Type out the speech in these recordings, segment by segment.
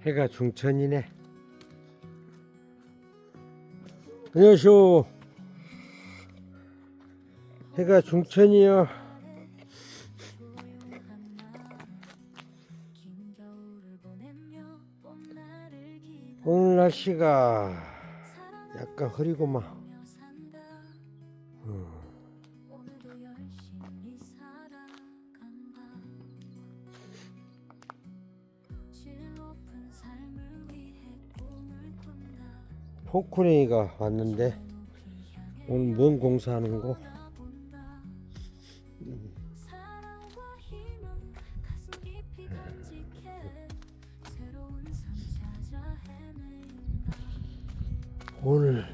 해가 중천이네. 안녕하쇼. 해가 중천이요. 오늘 날씨가 약간 흐리고만. 포크레이가 왔는데 오늘 뭔 공사하는 거? 오늘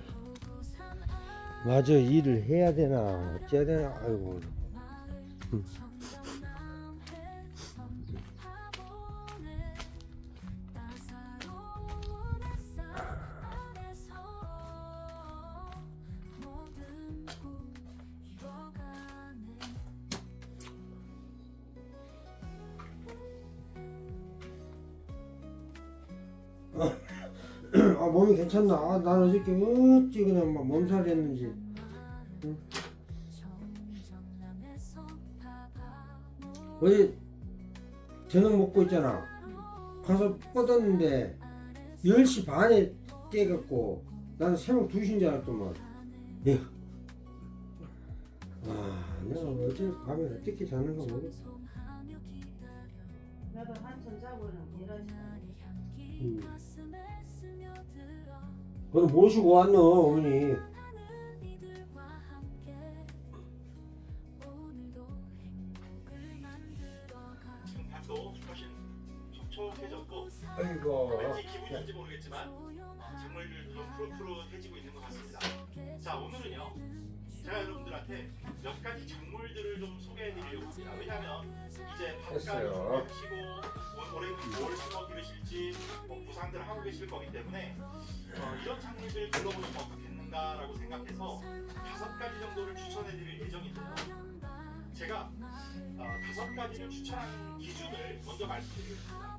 마저 일을 해야 되나 어째야 되나. 아이고. 아, 몸이 괜찮나? 아, 난 어저께 어찌 그냥 막 몸살이 했는지. 응? 어제 저녁 먹고 있잖아. 가서 뻗었는데 10시 반에 깨갖고 나는 새벽 2시인 줄 알았더만. 야. 아, 내가 어제 밤에 어떻게 자는가 모르겠어. 나도 한참 자고는 일하시다. 그걸 모시고 왔노, 어머니. 지금 밤도 훨씬 촉촉해졌고 아이고. 왠지 기분인지 모르겠지만 작물들도 좀 푸릇푸릇해지고 있는 것 같습니다. 자, 오늘은요 제가 여러분들한테 몇 가지 작물들을 좀 소개해드리려고 합니다. 왜냐하면 이제 밭까지 됐어요. 준비하시고 올해는 뭘 심어 기르실지 구상들을 하고 계실 거기 때문에 이런 작물들 둘러보면 어떻겠는가라고 생각해서 5가지 정도를 추천해드릴 예정인데요. 제가 5가지를 추천하는 기준을 먼저 말씀드리겠습니다.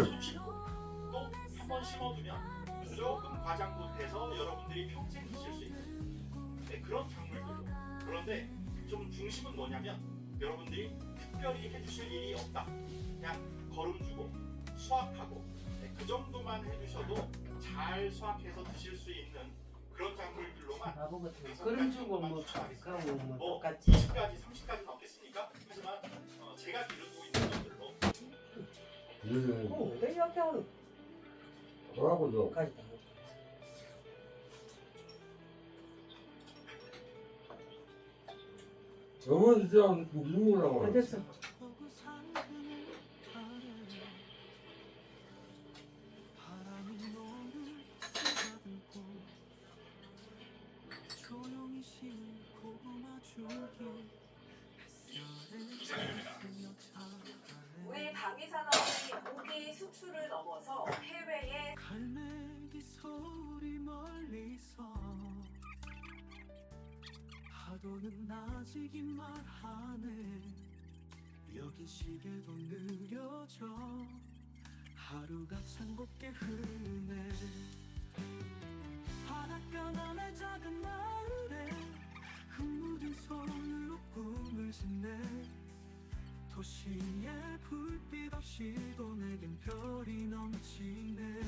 좀 심고 또 한 번 심어두면 조금 과장못해서 여러분들이 평생 드실 수 있는 그런 작물들로. 그런데 좀 중심은 뭐냐면 여러분들이 특별히 해주실 일이 없다. 그냥 거름주고 수확하고 그 정도만 해주셔도 잘 수확해서 드실 수 있는 그런 작물들로만 나보고 그런 주고 뭐 가고 뭐 똑같지. 20가지, 30가지 넘겠습니까? 하지만 제가 기르고 있는 것들로 왜 이렇게 하고 뭐라고도. 까지 다. 어머니 진짜 눈물나고. 됐어. 우리 방위산업이 무기 수출을 넘어서 해외에 갈매기 소리 멀리서 파도는 아직 이 말하네. 여긴 시계도 느려져 하루가 참 곱게 흐르네. 바닷가 남의 작은 마을에 흙묻은 손으로 꿈을 짓네. 도시의 불빛 없이도 내겐 별이 넘치네.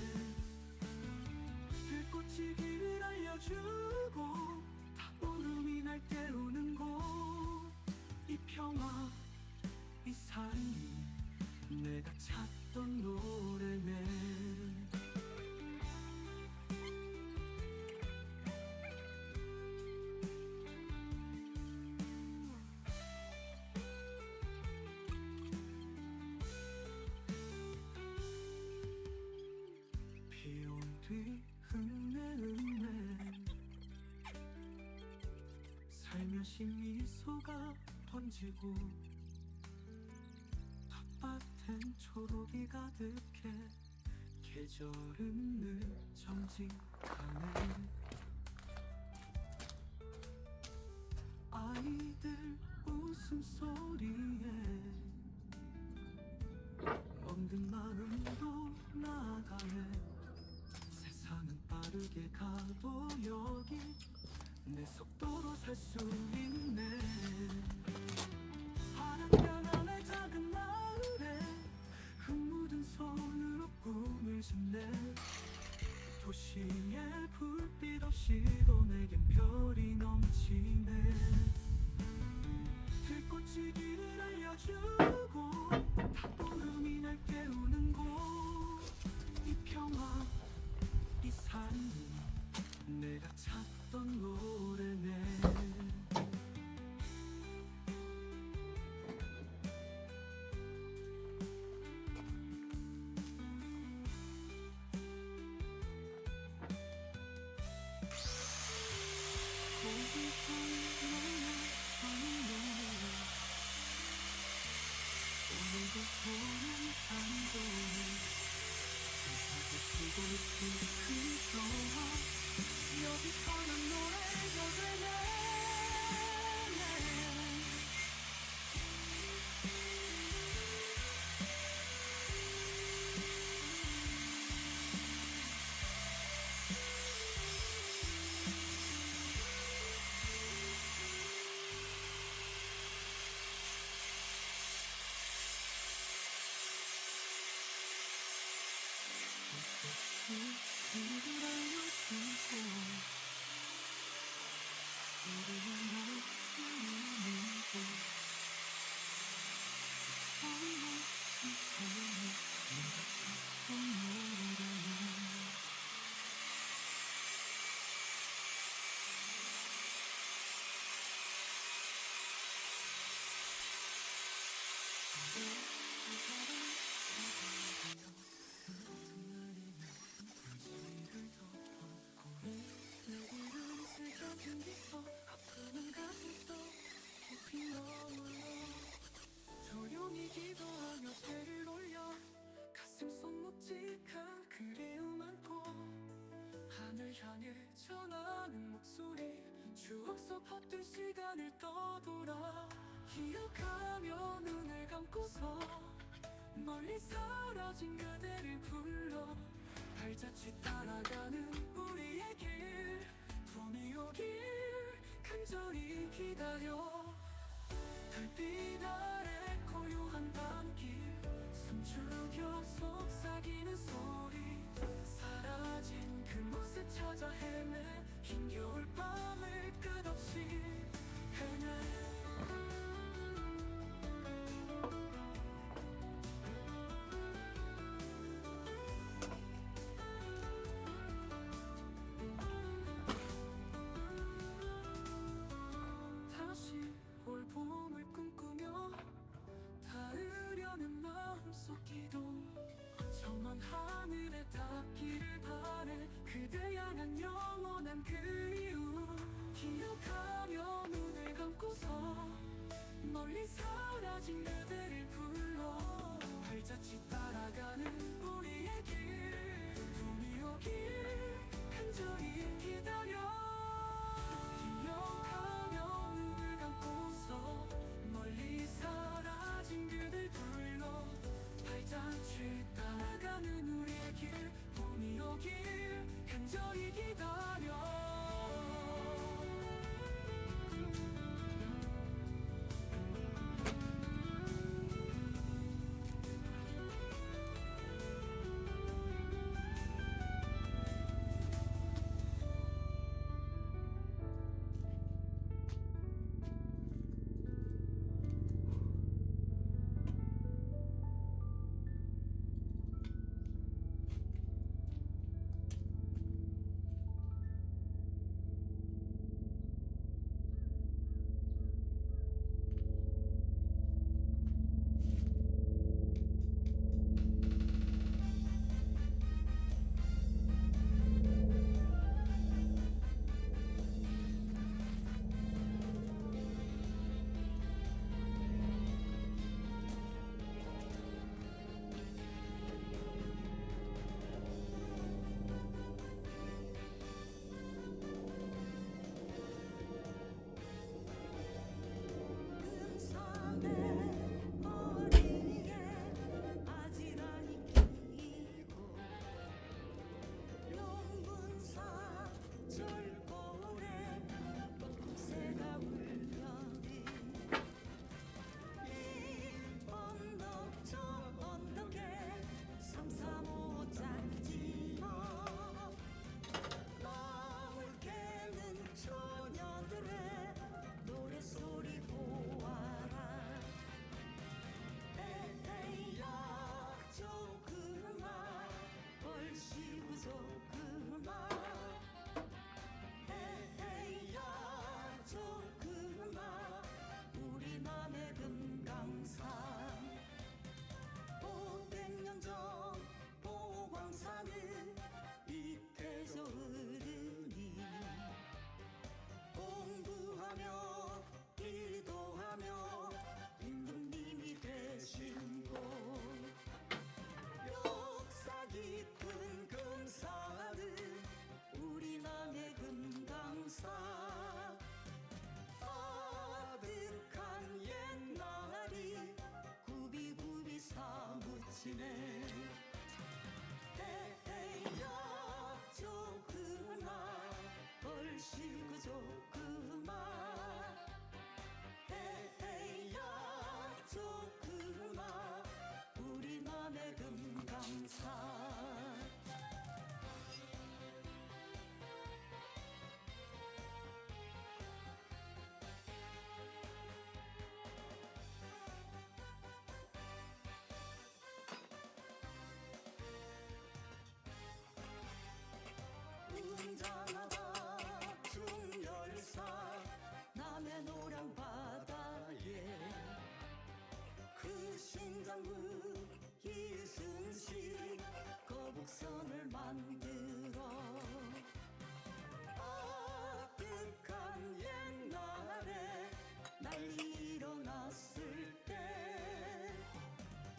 들꽃이 길을 알려주고 타오름이 날 깨우는 곳. 이 평화 이 삶이 내가 찾던 노래네. 비온 뒤 흙내음에 살며시 미소가 번지고 텃밭엔 초록이 가득해. 계절은 늘 정직하네. 아이들 웃음소리에 멍든 맘 내 속도로 살 수 있네. 하얀 하늘 작은 마을에 흙 묻은 손으로 꿈을 짓네. 도시의 불빛 없이도 내겐 별이 넘치네. 들꽃이 길을 알려주고 탑구름이 날 깨우는 곳. 이 평화 이 삶이 내가 찾던 노래네. 오늘도 보는 한동안 이사고 쓰고 있는 평화 여기서는 노래가 되네. 이를 알려주고 우리의 날씨는 곳. 이 삶이 내가 찾던 노래라네. 조용히 기도하며 배를 올려 가슴 속 묵직한 그리움 안고 하늘 향해 전하는 목소리. 추억 속 헛된 시간을 떠돌아 기억하며 눈을 감고서 멀리 사라진 그대를 불러 발자취 따라가는 우리의 길. 봄이 오길 간절히 기다려. 달빛 아래 고요한 밤길 숨죽여 속삭이는 소리. 사라진 그 모습 찾아 헤매 긴 겨울 밤을 끝없이 헤매. 다시 올 봄을 꿈꾸며 닿으려는 마음속 기도. 저먼 하늘에 닿기를 바래. 그대 향한 영원한 그리움 기억하며 눈을 감고서 멀리 사라진 그대를 불러 발자취 따라가는 우리의 길. 봄이 오길 간절히 기다려. 기억하며 눈을 감고서 멀리 사라진 그댈 불러 발자취 따라가는 우리의 길. 봄이 오길 간절히 기다려. 금강산 웅장하다 중열산 남해 노랑 바다에 그 신장군 이순신 거북선을 만들어 아득한 옛날에 난리 일어났을 때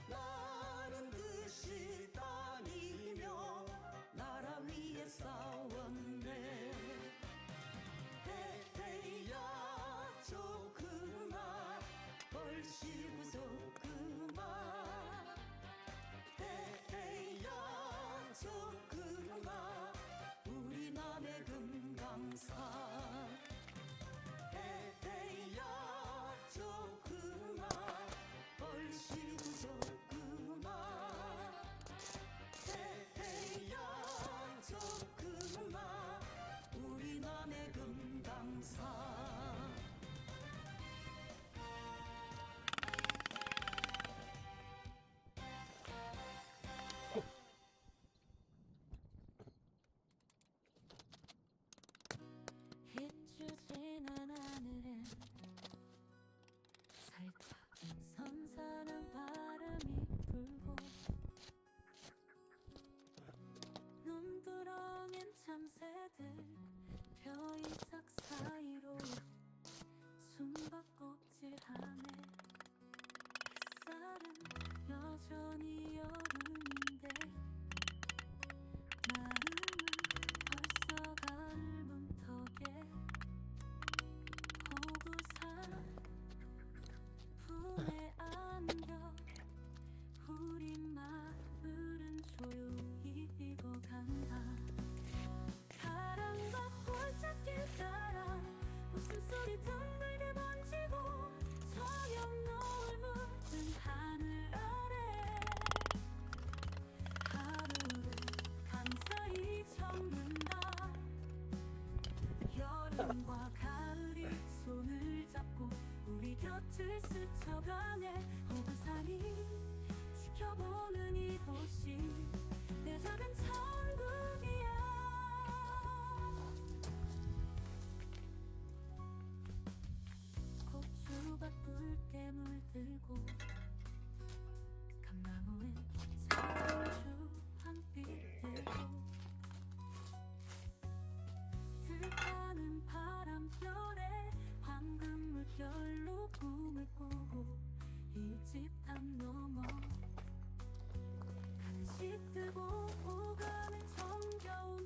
나는 듯이 다니며 나라 위에 싸웠네 헤헤야 좋구나 벌시구조 그만 헤헤야 좋구나 우리 남의 금강산 헤헤야 좋구나 벌시구조 그만 헤헤야 좋구나 우리 남의 금강산 비추지는 하늘에 살짝 선선한 바람이 불고 눈두렁인 참새들 벼이삭 사이로 숨바꼭질하네 햇살은 여전히 여름인데 마음은 벌써 가을 문턱에 호구산 품에 안겨 우리 마을은 조용히 익어간다 바람과 골짜길 따라 웃음소리 둥글게 번지고 저녁 노을 묻은 하늘 아래 하루를 감사히 적는다 여름과 가을이 손을 잡고 우리 곁을 스쳐가네 호구산이 지켜보는 이 도시 내 작은 천국이야 고추밭 붉게 물들고 감나무에 자주 한빛 들고 들타는 바람결에 황금 물결로 꿈을 꾸고 이 집단 넘어 간식 들고 오가는 정겨운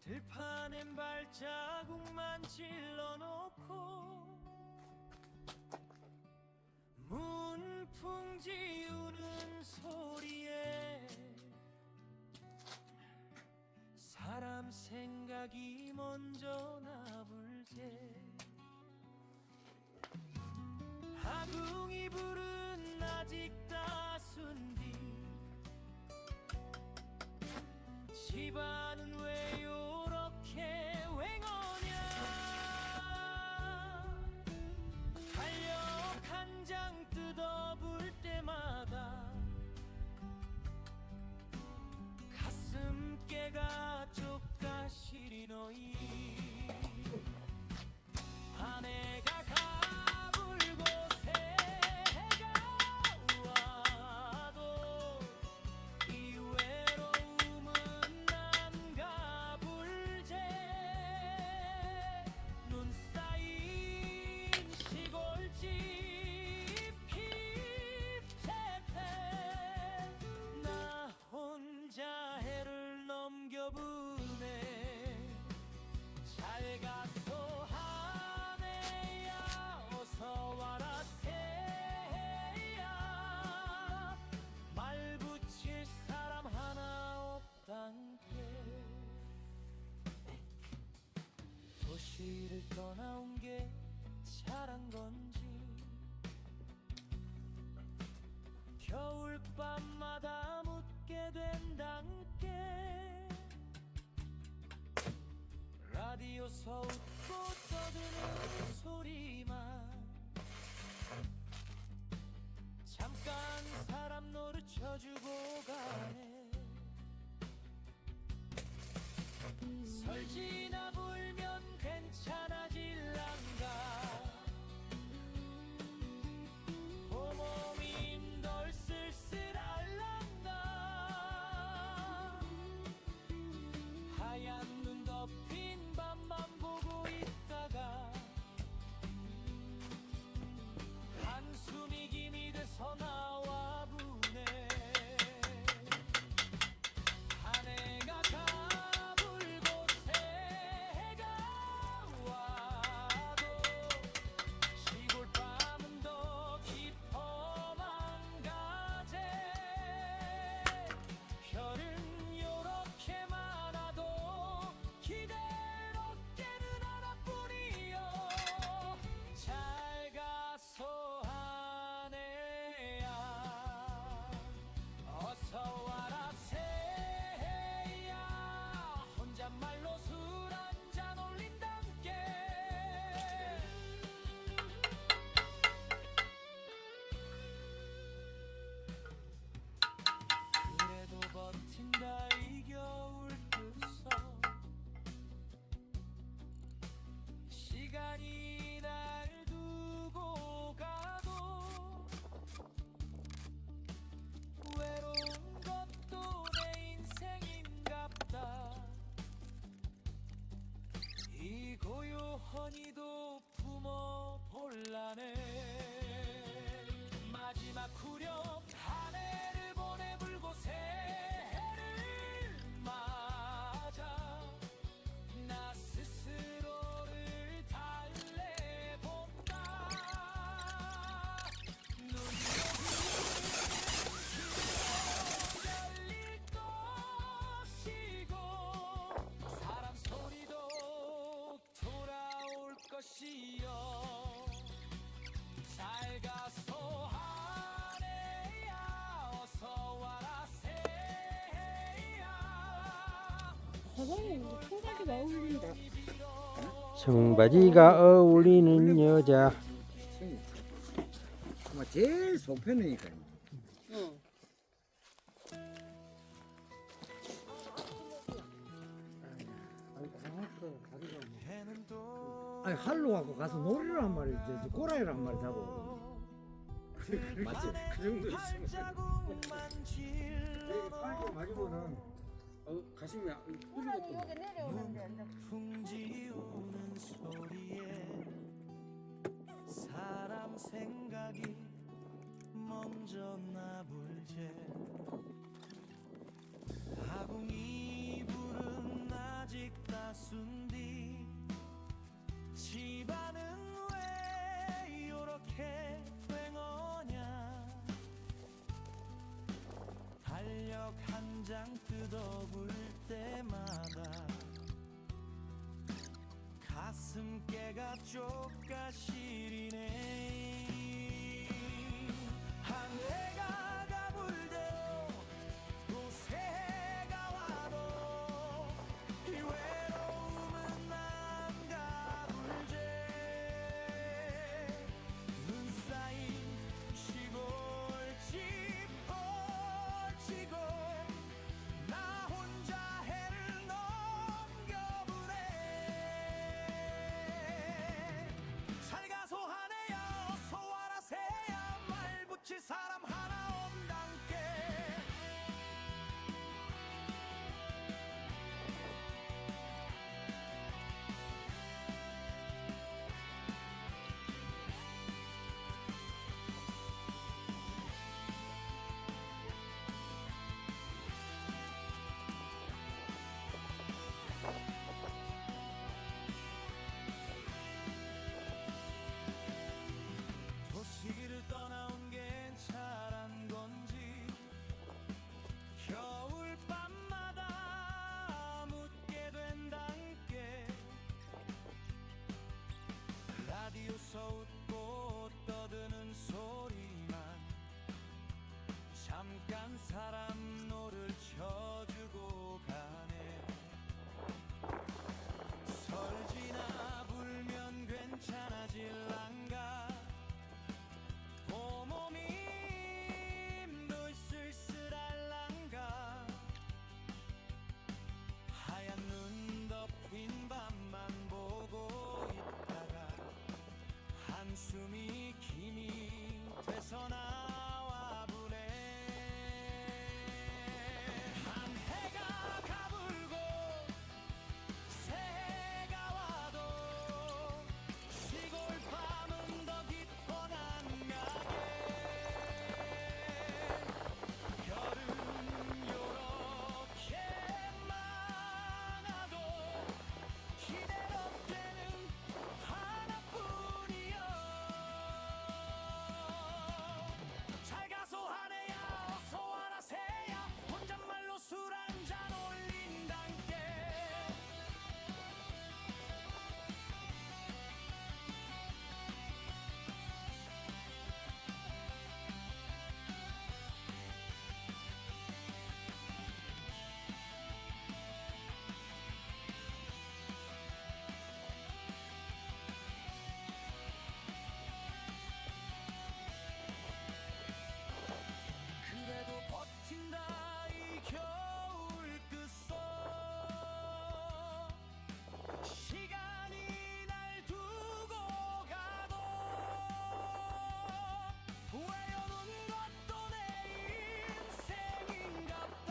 들판엔 발자국만 찔러놓고 문풍지 우는 소리에 사람 생각이 먼저 나불제 하궁이 불은 아직 따순 뒤 집안은 왜 요렇게 왱어냐 달력 한 장 뜯어볼 때마다 가슴께가 좁가 시리노이 아내가 가불 곳에 해가 와도 이 외로움은 안 가불제 눈 쌓인 시골집 힙태태 나 혼자 해를 넘겨보네 잘 가서 하네야 어서 와라 새야 말 붙일 사람 하나 없단께 도시를 떠나온 게 잘한 건지 겨울밤마다 묻게 된단께 라디오서 웃고 떠드는 소리만 잠깐 사람 노릇쳐주고 가네 설지나 불면 괜찮아질란가 온몸이 널 쓸쓸할란가 하얀 눈 덮인 밤만 보고 있다가 한숨이 김이 돼서 나와 부네 아내가 가불 곳에 해가 와도 시골 밤은 더 깊어만 가제 별은 요렇게 많아도 기댈 어깨는 하나뿐이요 잘 가서 하네야 어서 와라 새야 혼잣말로 술 한잔 올린단께 그래도 버틴다 이 겨울 끝서 시간이 날 두고 가도 외로운 것도 내 인생인갑다 이 고요하니도 품어볼라네 마지막 후렴 한 해를 보내볼 곳에 해를 맞아 나 스스로를 달래본다 눈도 열릴 것이고 사람 소리도 돌아올 것이요 잘 가서 하네야 어서 와라 새야 사장님, 청바지가 어울린다. 청바지가 어울리는 여자. 아마 제일 속편이니까. 응. 해는 또 아니 할로 갖고 가서 놀이를 한 마리, 고라이를 한 마리 잡아. 맞지? 그 정도 있으면. 발자국만 빨리 맞으면은 가슴이 우산이 여기 내려오는데. 풍지 우는 소리에 사람 생각이 먼저 나불제 하궁이 불은 아직 장 뜯어볼 때마다 가슴께가 좁가 시리네. 한 해가 가불대로 또 새해가 와도 이 외로움은 안 가불제. 눈 쌓인 시골집 펼치고 나 혼자 해를 넘겨보네. 잘 가소 하네야 어서 와라 새야 말 붙일 사람 하나 없단께. 도시를 떠나온 게 잘한 건지 겨울밤마다 묻게 된단께. 라디오서 웃고 떠드는 소리만 잠깐 사람 노를 쳐주고 가네. 설 지나 불면 괜찮아질란가. 봄봄임도 쓸쓸할란가. 하얀 눈 덮인 밤만 보고 있다가 한숨이 김이 돼서 나와 보네. 한 해가 가불고 새해가 와도 시골 밤은 더 깊어난 가게. 별은 요렇게 많아도 기대로 때는 하나뿐이여. 잘 가소 하네야 어서 와라 새야 혼잣말로 술 한잔 올린단께. 그래도 버틴다 이 겨울 끝속. 시간이 날 두고 가도 외워둔 것도 내 인생인갑다.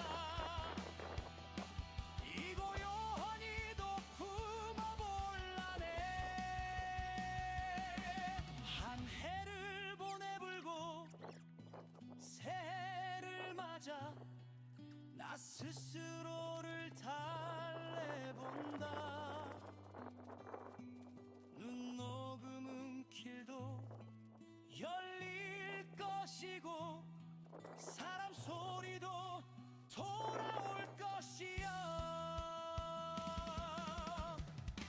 이 고요하니도 품어볼라네. 한 해를 보내불고 새해를 맞아 나 스스로를 달래본다. 눈 녹음은 길도 열릴 것이고 사람 소리도 돌아올 것이야.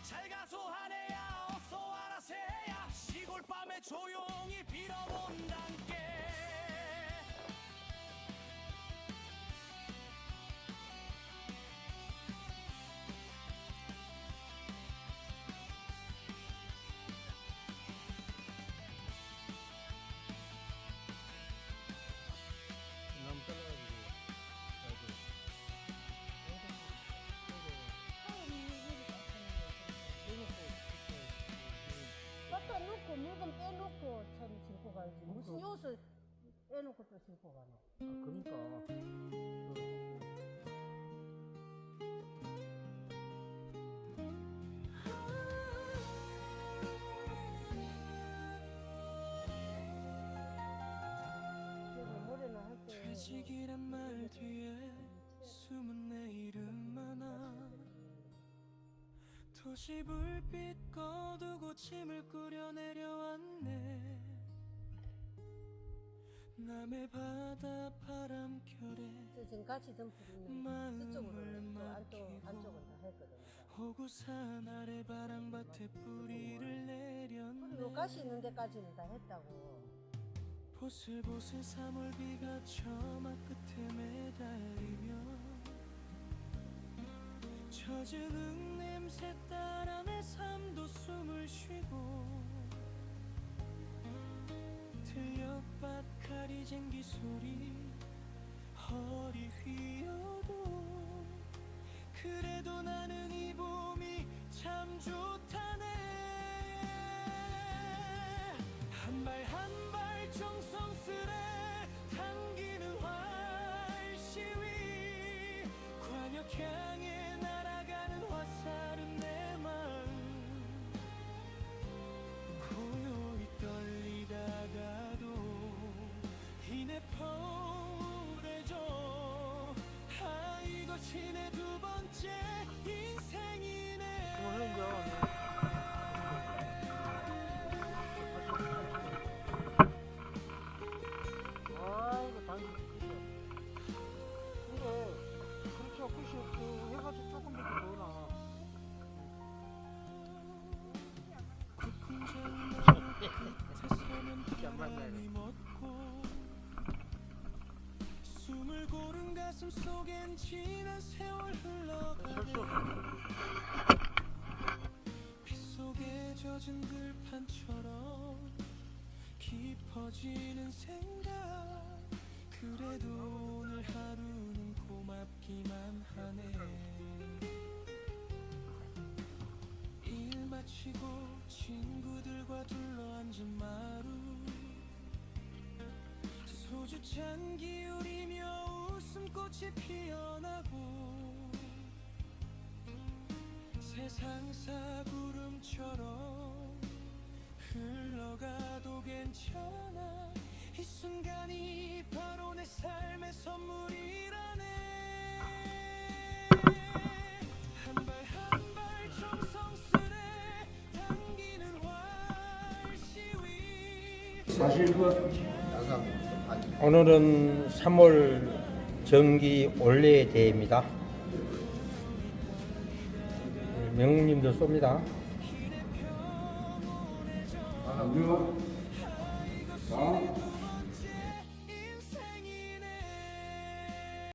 잘 가소 하네야 어서 와라 새야 시골 밤에 조용히 빌어본단께. 남 따라가지고 갖다 놓고 물건 빼놓고 참 싣고 가야지. 무슨 옷을 빼놓고 또 싣고 가노. 그러니까 여기 모래나 할 때. 퇴직이란 말 뒤에 숨은 내 이름 하나. 도시 불빛 거두고 침을 꾸려 내려왔네. 남의 바다 바람결에 저 지금 같이 덤프는 저쪽으로 안쪽은 다 했거든. 내가. 호구산 아래 바람밭에 뿌리를 내렸네. 그리고 가시 있는 데까지는 다 했다고. 보슬보슬 3월비가 저막 끝에 매달리며 젖은 흙냄새 따라 내 삶도 숨을 쉬고 들녘밭 가리쟁기 소리 허리 휘어도 그래도 나는 이 봄이 참 좋다네. 한 발 한 발 정성스레 당기는 활시위 관역 향해 날아가는 화살은 내 마음 고요히 떨리다가도 이내 포래져. 아 이것이 내 두 번째 인생이네. 아이고 당신 그죠. 근데 그렇죠. 끝이 없고 해가지고 조금 밖에 더 나. 이렇게 안 만나요. 숨을 고른 가슴 속엔 지난 세월 흘러가네. 빗속에 젖은 들판처럼 깊어지는 생각. 그래도 오늘 하루는 고맙기만 하네. 일 마치고 친구들과 둘러앉은 마루 소주잔 기울이며 웃음꽃이 피어나고 세상 사구름처럼 흘러가도 괜찮아. 이 순간이 바로 내 삶의 선물이라네. 한 발 한 발 정성스레 당기는 활시위. 사실 오늘은 3월 정기 올레 대회입니다. 명님도 쏩니다. 자.